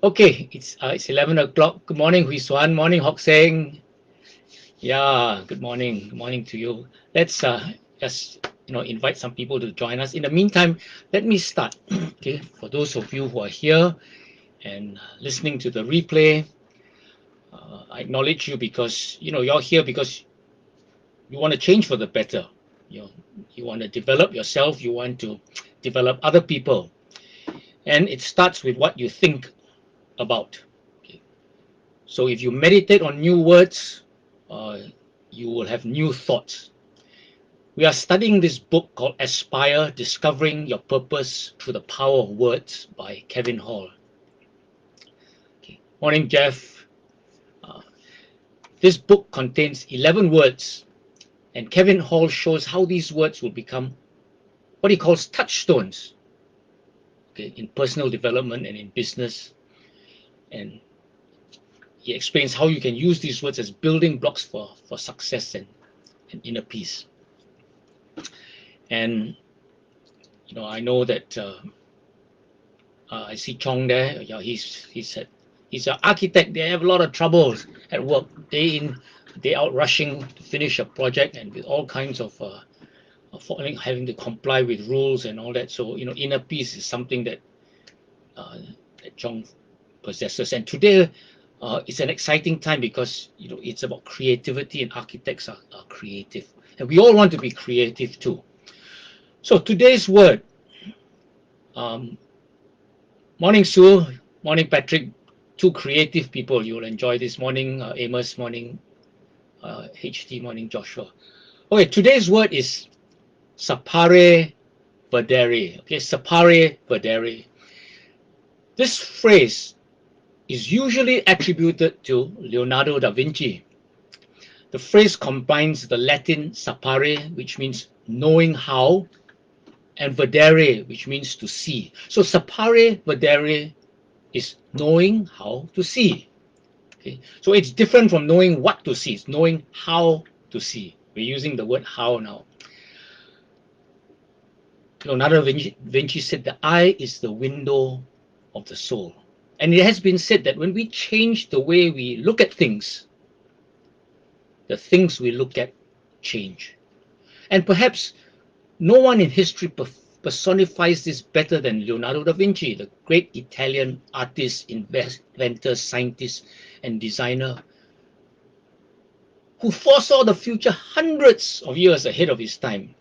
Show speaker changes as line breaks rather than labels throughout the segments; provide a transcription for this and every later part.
Okay, it's 11 o'clock. Good morning, Hui Swan. Morning, Hock Seng. Yeah, good morning. Good morning to you. Let's just invite some people to join us. In the meantime, let me start. Okay, for those of you who are here and listening to the replay, I acknowledge you because you're here because you want to change for the better. You know, you want to develop yourself. You want to develop other people, and it starts with what you think about. Okay. So if you meditate on new words, uh, you will have new thoughts. We are studying this book called Aspire, Discovering Your Purpose Through the Power of Words by Kevin Hall. Okay. Morning, Jeff. Uh, this book contains 11 words, and Kevin Hall shows how these words will become what he calls touchstones, okay, in personal development and in business. And he explains how you can use these words as building blocks for success and inner peace. And I know that I see Chong there. Yeah, he's an architect. They have a lot of troubles at work, day in, day out, rushing to finish a project, and with all kinds of having to comply with rules and all that. So inner peace is something that Chong possesses. And today, it's an exciting time because it's about creativity, and architects are creative, and we all want to be creative too. So today's word. Morning, Sue. Morning, Patrick. Two creative people. You'll enjoy this morning. Amos. Morning, HT. Morning, Joshua. Okay, today's word is Sapere Vedere. Okay, Sapere Vedere. This phrase is usually attributed to Leonardo da Vinci. The phrase combines the Latin sapere, which means knowing how, and vedere, which means to see. So sapere vedere is knowing how to see. Okay? So it's different from knowing what to see. It's knowing how to see. We're using the word how now. Leonardo da Vinci said the eye is the window of the soul. And it has been said that when we change the way we look at things, the things we look at change. And perhaps no one in history personifies this better than Leonardo da Vinci, the great Italian artist, inventor, scientist, and designer who foresaw the future hundreds of years ahead of his time.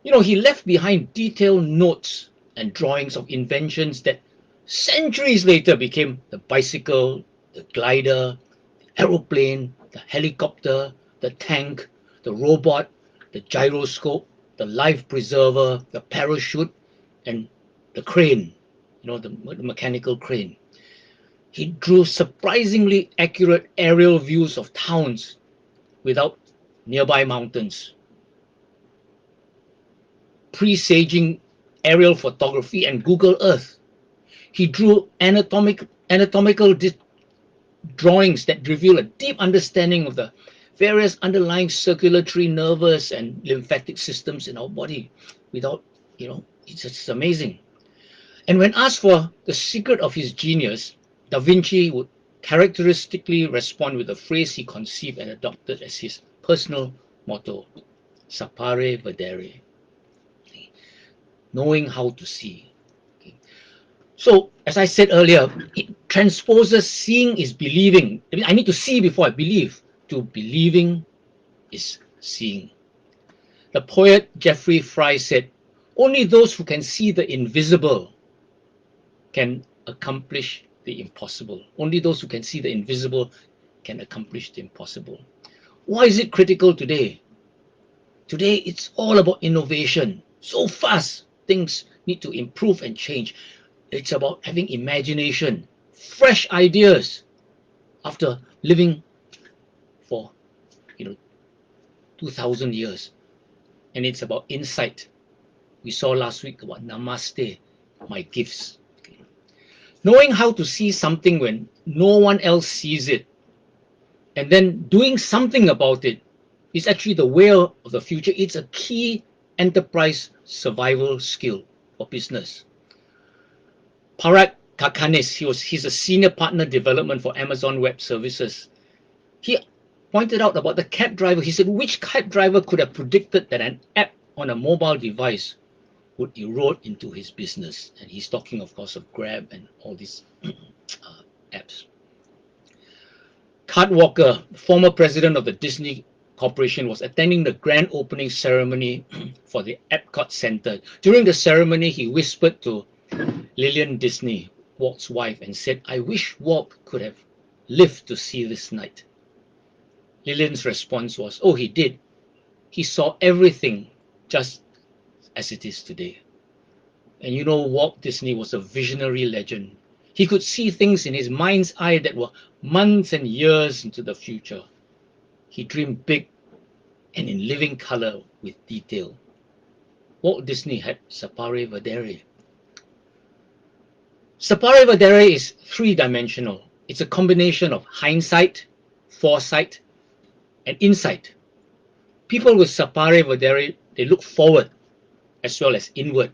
He left behind detailed notes and drawings of inventions that centuries later became the bicycle, the glider, the aeroplane, the helicopter, the tank, the robot, the gyroscope, the life preserver, the parachute, and the crane, the mechanical crane. He drew surprisingly accurate aerial views of towns without nearby mountains, presaging aerial photography and Google Earth. He drew anatomical drawings that reveal a deep understanding of the various underlying circulatory, nervous, and lymphatic systems in our body without, it's just amazing. And when asked for the secret of his genius, Da Vinci would characteristically respond with a phrase he conceived and adopted as his personal motto, Sapere Vedere, knowing how to see. Okay. So, as I said earlier, it transposes seeing is believing. I need to see before I believe. To believing is seeing. The poet Geoffrey Fry said, only those who can see the invisible can accomplish the impossible. Only those who can see the invisible can accomplish the impossible. Why is it critical today? Today, it's all about innovation. So fast, things need to improve and change. It's about having imagination, fresh ideas after living for 2,000 years. And it's about insight. We saw last week about namaste, my gifts. Okay. Knowing how to see something when no one else sees it, and then doing something about it, is actually the way of the future. It's a key enterprise survival skill for business. Parag Kakanis, he's a senior partner development for Amazon Web Services. He pointed out about the cab driver. He said, which cab driver could have predicted that an app on a mobile device would erode into his business? And he's talking, of course, of Grab and all these apps. Kurt Walker, former president of the Disney Corporation, was attending the grand opening ceremony for the Epcot Center. During the ceremony, he whispered to Lillian Disney, Walt's wife, and said, I wish Walt could have lived to see this night. Lillian's response was, oh, he did. He saw everything just as it is today. And you know, Walt Disney was a visionary legend. He could see things in his mind's eye that were months and years into the future. He dreamed big and in living color with detail. Walt Disney had Sapere Vedere. Sapere Vedere is three-dimensional. It's a combination of hindsight, foresight, and insight. People with Sapere Vedere, they look forward as well as inward.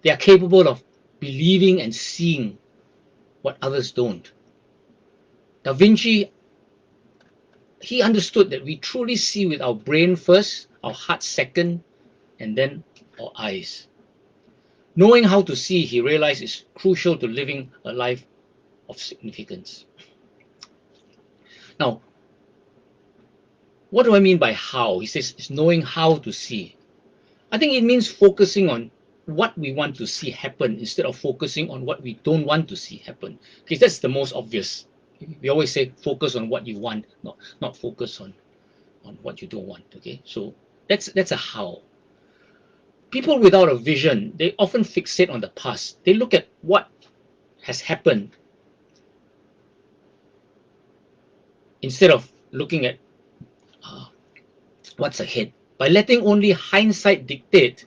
They are capable of believing and seeing what others don't. Da Vinci, he understood that we truly see with our brain first, our heart second, and then our eyes. Knowing how to see, he realized, is crucial to living a life of significance. Now, what do I mean by how? He says it's knowing how to see. I think it means focusing on what we want to see happen instead of focusing on what we don't want to see happen. Because that's the most obvious. We always say focus on what you want, not focus on what you don't want. Okay, so that's a how. People without a vision, they often fixate on the past. They look at what has happened instead of looking at what's ahead. By letting only hindsight dictate,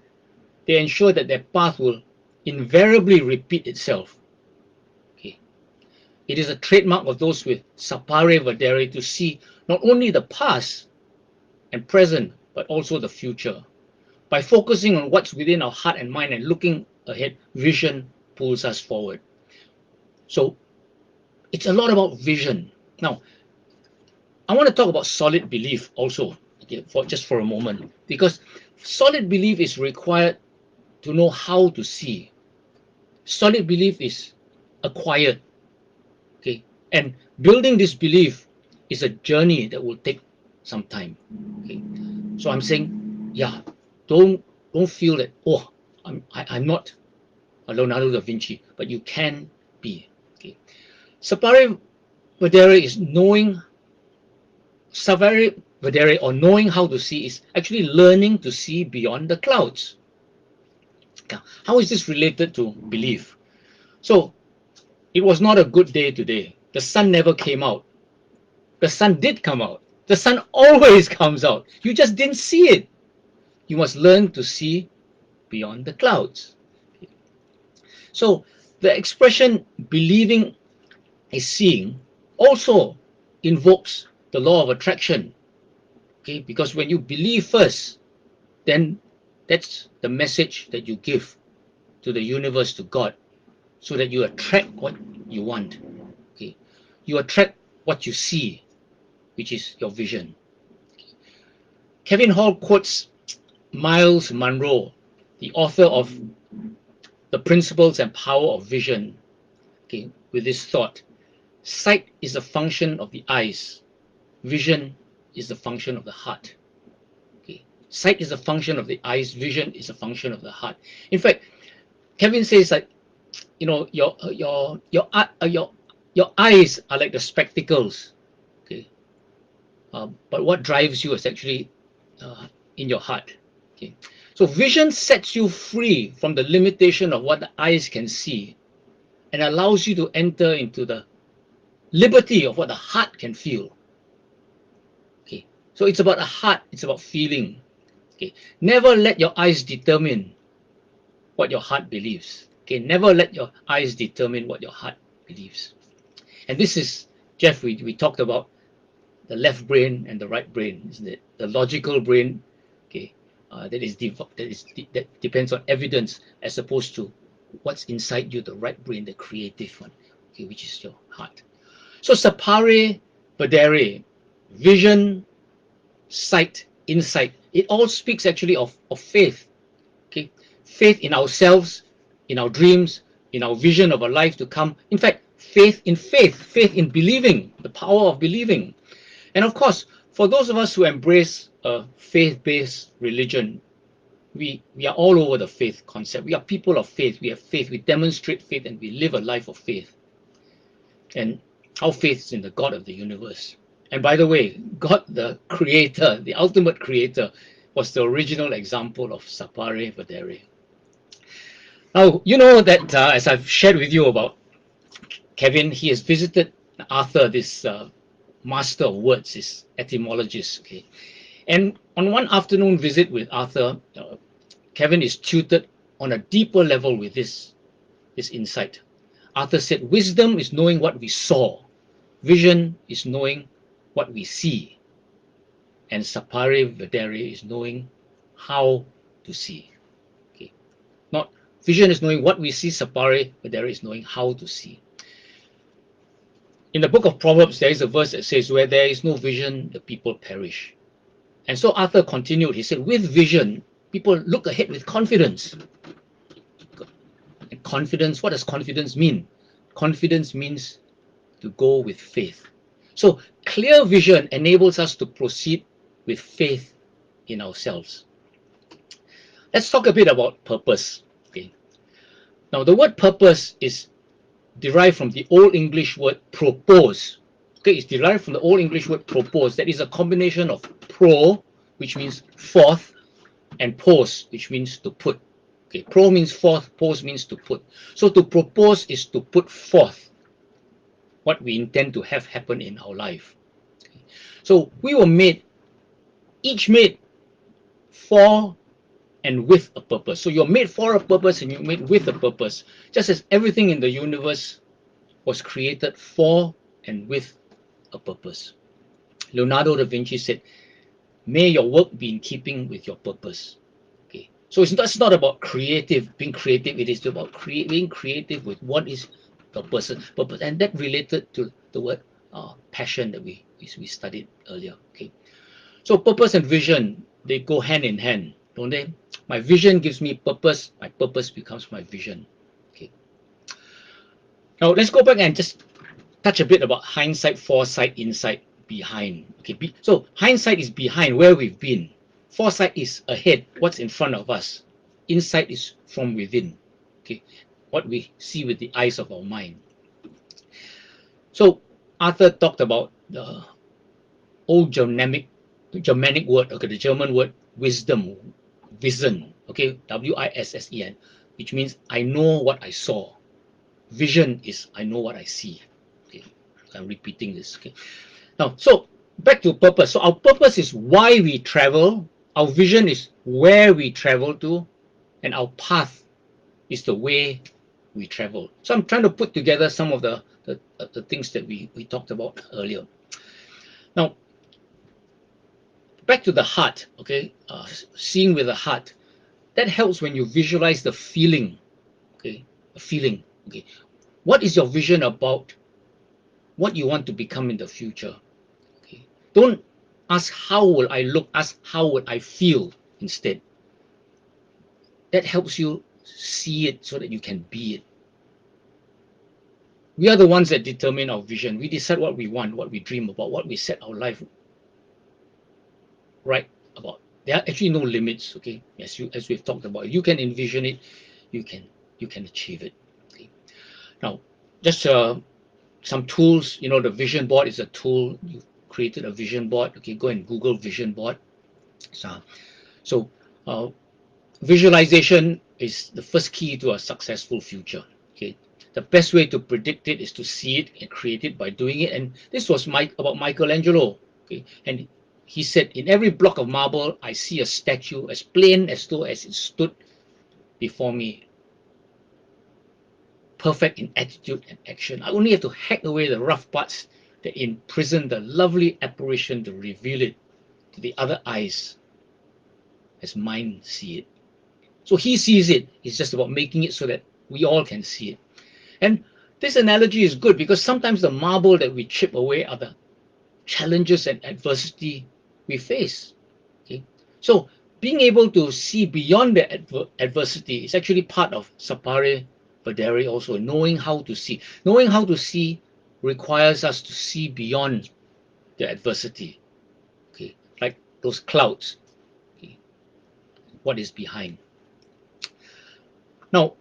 they ensure that their path will invariably repeat itself. Okay. It is a trademark of those with Sapere Vedere to see not only the past and present, but also the future. By focusing on what's within our heart and mind and looking ahead, vision pulls us forward. So it's a lot about vision. Now, I want to talk about solid belief also, okay, just for a moment, because solid belief is required to know how to see. Solid belief is acquired, okay, and building this belief is a journey that will take some time. Okay, so I'm saying, yeah, don't feel that, oh, I'm not a Leonardo da Vinci, but you can be. Okay, Sapere Vedere is knowing. Sapere Vedere, or knowing how to see, is actually learning to see beyond the clouds. Now, how is this related to belief? So, it was not a good day today. The sun never came out. The sun did come out. The sun always comes out. You just didn't see it. You must learn to see beyond the clouds. So, the expression believing is seeing also invokes the law of attraction. Okay, because when you believe first, then that's the message that you give to the universe, to God, so that you attract what you want. Okay, you attract what you see, which is your vision. Kevin Hall quotes Miles Monroe, the author of The Principles and Power of Vision, okay, with this thought: sight is a function of the eyes, vision is the function of the heart. Okay, sight is a function of the eyes, vision is a function of the heart. In fact, Kevin says that, you know, your eyes are like the spectacles. Okay, but what drives you is actually in your heart. Okay, so vision sets you free from the limitation of what the eyes can see, and allows you to enter into the liberty of what the heart can feel. Okay, so it's about the heart, it's about feeling. Okay, never let your eyes determine what your heart believes. Okay, never let your eyes determine what your heart believes. And this is, Jeff, we talked about the left brain and the right brain, isn't it? The logical brain, okay, that depends on evidence, as opposed to what's inside you, the right brain, the creative one, okay, which is your heart. So Sapere Vedere, vision, sight, insight, it all speaks actually of faith. Okay, faith in ourselves, in our dreams, in our vision of a life to come. In fact, faith in faith, faith in believing, the power of believing. And of course, for those of us who embrace a faith-based religion, we are all over the faith concept. We are people of faith. We have faith. We demonstrate faith, and we live a life of faith. And our faith is in the God of the universe. And by the way, God, the creator, the ultimate creator, was the original example of Sapere Vedere. Now, you know that as I've shared with you about Kevin, he has visited Arthur, this master of words, this etymologist. Okay, and on one afternoon visit with Arthur, Kevin is tutored on a deeper level with this insight. Arthur said, wisdom is knowing what we saw. Vision is knowing what we see. And Sapere Vedere is knowing how to see. Okay, not vision is knowing what we see. Sapere Vedere is knowing how to see. In the book of Proverbs, there is a verse that says, where there is no vision, the people perish. And so Arthur continued. He said, with vision, people look ahead with confidence. And confidence, what does confidence mean? Confidence means to go with faith. So clear vision enables us to proceed with faith in ourselves. Let's talk a bit about purpose. Okay. Now, the word purpose is derived from the Old English word propose. Okay, it's derived from the Old English word propose. That is a combination of pro, which means forth, and pose, which means to put. Okay, pro means forth, pose means to put. So to propose is to put forth what we intend to have happen in our life. Okay. So we were made, each made for and with a purpose. So you're made for a purpose and you're made with a purpose. Just as everything in the universe was created for and with a purpose. Leonardo da Vinci said, may your work be in keeping with your purpose. Okay. So it's not about being creative. It is about being creative with what is the purpose. And that related to the word passion that we studied earlier. Okay. So purpose and vision, they go hand in hand, don't they? My vision gives me purpose. My purpose becomes my vision. Okay. Now let's go back and just touch a bit about hindsight, foresight, insight, behind. Okay. So hindsight is behind, where we've been. Foresight is ahead, what's in front of us. Insight is from within. Okay. What we see with the eyes of our mind. So Arthur talked about the old Germanic word, okay, the German word wisdom, Wissen, okay, W-I-S-S-E-N, which means I know what I saw. Vision is I know what I see. Okay, I'm repeating this. Okay, now so back to purpose. So our purpose is why we travel. Our vision is where we travel to, and our path is the way we travel. So I'm trying to put together some of the things that we talked about earlier. Now, back to the heart, okay, seeing with the heart, that helps when you visualize the feeling, okay, the feeling, okay. What is your vision about what you want to become in the future? Okay. Don't ask how will I look, ask how would I feel instead. That helps you see it so that you can be it. We are the ones that determine our vision. We decide what we want, what we dream about, what we set our life right about. There are actually no limits, okay? As we've talked about, you can envision it, you can achieve it. Okay? Now, just some tools. You know, the vision board is a tool. You've created a vision board. Okay, go and Google vision board. So visualization is the first key to a successful future. Okay, the best way to predict it is to see it and create it by doing it. And this was about Michelangelo. Okay, and he said, in every block of marble, I see a statue as plain as though as it stood before me. Perfect in attitude and action. I only have to hack away the rough parts that imprison the lovely apparition to reveal it to the other eyes as mine see it. So he sees it. It's just about making it so that We all can see it. And this analogy is good because sometimes the marble that we chip away are the challenges and adversity we face. Okay, so being able to see beyond the adversity is actually part of Sapere Vedere also, knowing how to see. Knowing how to see requires us to see beyond the adversity. Okay, like those clouds. Okay, what is behind? Now,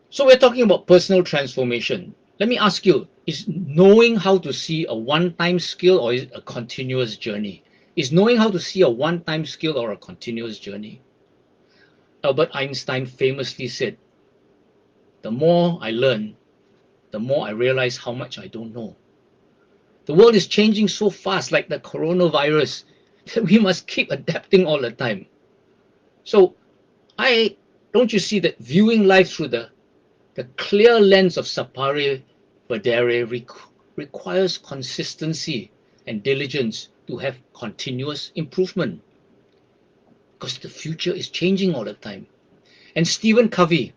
so we're talking about personal transformation. Let me ask you, is knowing how to see a one-time skill or is it a continuous journey? Is knowing how to see a one-time skill or a continuous journey? Albert Einstein famously said, the more I learn, the more I realize how much I don't know. The world is changing so fast, like the coronavirus, that we must keep adapting all the time. So don't you see that viewing life through the clear lens of Sapere Vedere requires consistency and diligence to have continuous improvement, because the future is changing all the time. And Stephen Covey,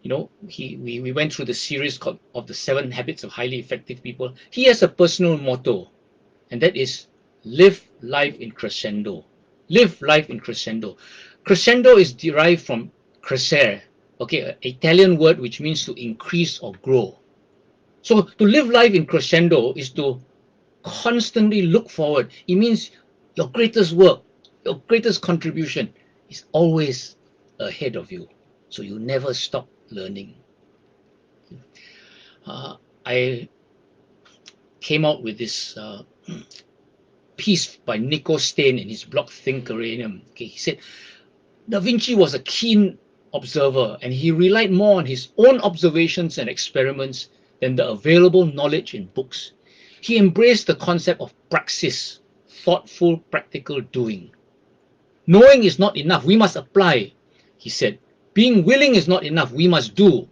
we went through the series called of the 7 Habits of Highly Effective People. He has a personal motto, and that is live life in crescendo. Live life in crescendo. Crescendo is derived from crescere, okay, an Italian word which means to increase or grow. So to live life in crescendo is to constantly look forward. It means your greatest work, your greatest contribution is always ahead of you. So you never stop learning. I came out with this piece by Nico Stein in his blog Thinkerium. Okay, he said, Da Vinci was a keen observer and he relied more on his own observations and experiments than the available knowledge in books. He embraced the concept of praxis, thoughtful, practical doing. Knowing is not enough, we must apply, he said. Being willing is not enough, we must do.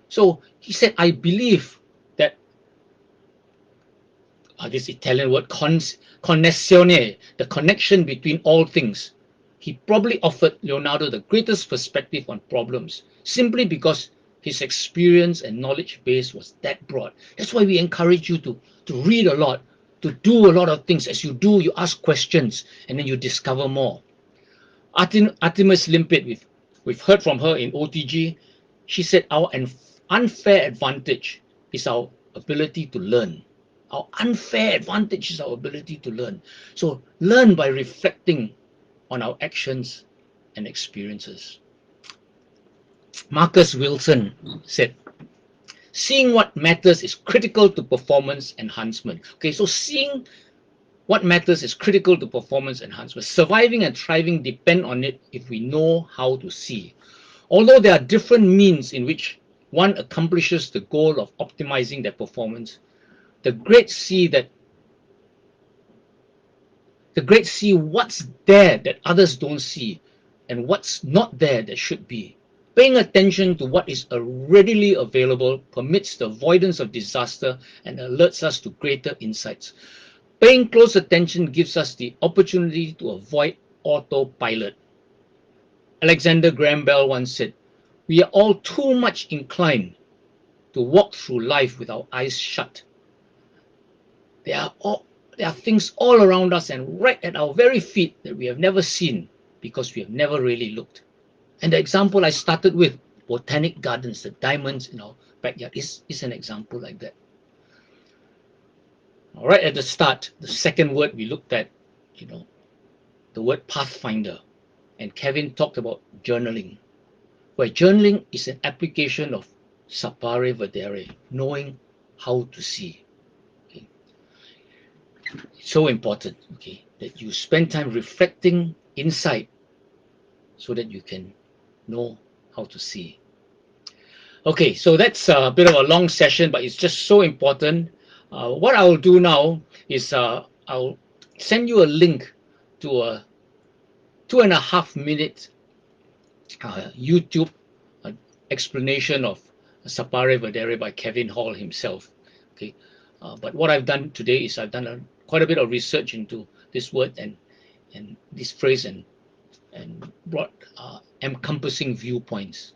So he said, I believe that this Italian word, connessione, the connection between all things. He probably offered Leonardo the greatest perspective on problems, simply because his experience and knowledge base was that broad. That's why we encourage you to read a lot, to do a lot of things. As you do, you ask questions, and then you discover more. Artemis Limpet, we've heard from her in OTG. She said, our unfair advantage is our ability to learn. Our unfair advantage is our ability to learn. So learn by reflecting on our actions and experiences. Marcus Wilson said, seeing what matters is critical to performance enhancement. Okay, so seeing what matters is critical to performance enhancement. Surviving and thriving depend on it if we know how to see. Although there are different means in which one accomplishes the goal of optimizing their performance, the great see what's there that others don't see and what's not there that should be. Paying attention to what is readily available permits the avoidance of disaster and alerts us to greater insights. Paying close attention gives us the opportunity to avoid autopilot. Alexander Graham Bell once said, we are all too much inclined to walk through life with our eyes shut. There are things all around us and right at our very feet that we have never seen because we have never really looked. And the example I started with, botanic gardens, the diamonds in our backyard, is an example like that. All right, at the start, the second word we looked at, the word pathfinder. And Kevin talked about journaling, where journaling is an application of Sapere Vedere, knowing how to see. Okay. It's so important, okay, that you spend time reflecting inside so that you can know how to see. Okay, so that's a bit of a long session, but it's just so important. What I'll do now is I'll send you a link to a 2.5-minute YouTube explanation of Sapere Vedere by Kevin Hall himself. Okay, but what I've done today is I've done quite a bit of research into this word and this phrase and brought encompassing viewpoints.